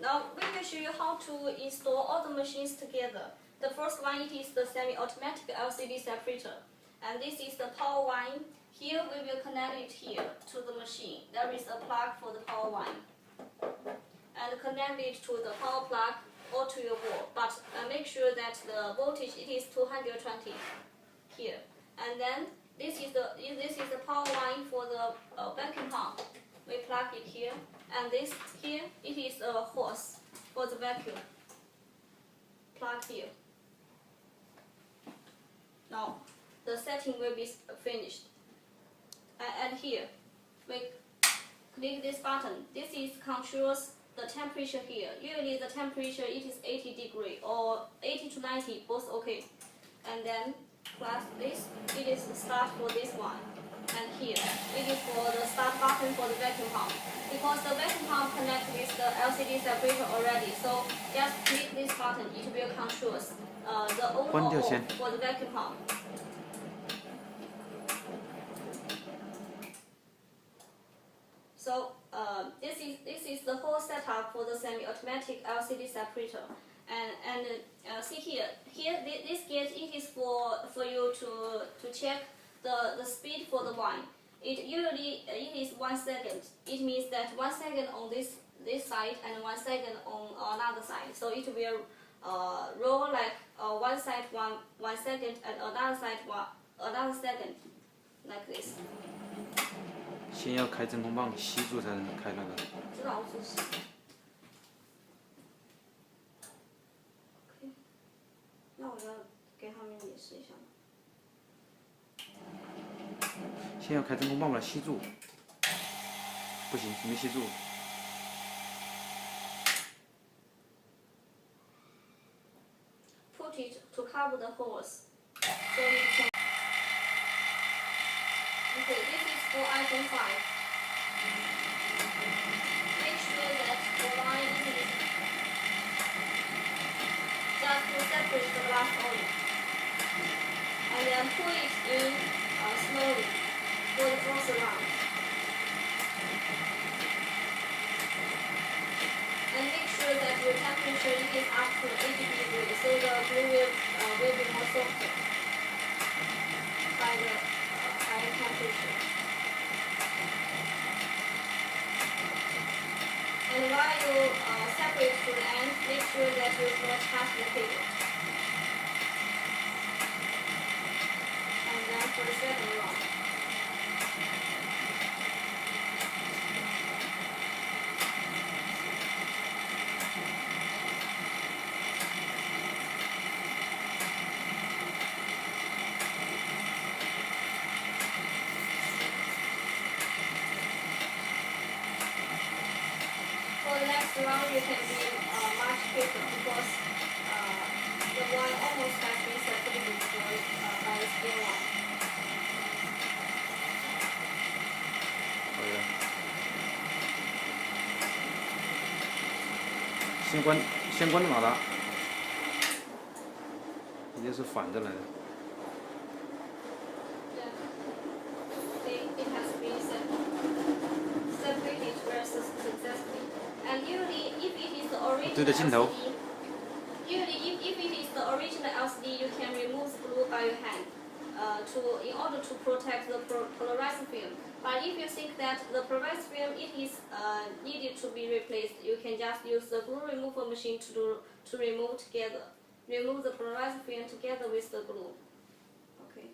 Now we will show you how to install all the machines together. The first one, it is the semi-automatic LCD separator. And this is the power line. Here we will connect it here to the machine. There is a plug for the power line. And connect it to the power plug or to your wall. But make sure that the voltage it is 220 here. And then this is the power line for the vacuum pump. We plug it here. And this here, it is a hose for the vacuum. Plug here. Now, the setting will be finished. And here, we click this button. This is controls the temperature here. Usually the temperature it is 80 degree or 80 to 90, both okay. And then plus this, it is the start for this one. And here, it is for the start button for the vacuum pump. Because the vacuum pump connects with the LCD separator already, so just click this button, it will control the on or off for the vacuum pump. So this is the whole setup for the semi-automatic LCD separator. And see here this gauge it is for you to check the speed for the wine. It usually it is 1 second. It means that 1 second on this side and 1 second on another side. So it will roll like one side 1 second and another side another second, like this. 先要开真空棒吸住才能开那个。知道我做事。OK， 那我要给他们演示一下。先要开真空棒把它吸住。不行，没吸住。Put it to cover the hose, so you can. Okay, this is for iPhone 5. Make sure that the line is just to separate the glass only. And then pull it in slowly for the first round. And make sure that your temperature is up to 80 degrees, so the glue will be more softer by the higher temperature. And while you separate to the end, make sure that you do not touch the cable. And then for the second round. For the next round, you can be much quicker because the wine almost has been separated by the steel line. 可以了。先关的马达，直接是反着来的。 It has been separated very successfully. And usually, if it is the original LCD, if it is the original LCD, you can remove the glue by your hand, in order to protect the polarizing film. But if you think that the polarizing film it is needed to be replaced, you can just use the glue removal machine to remove the polarizing film together with the glue. Okay.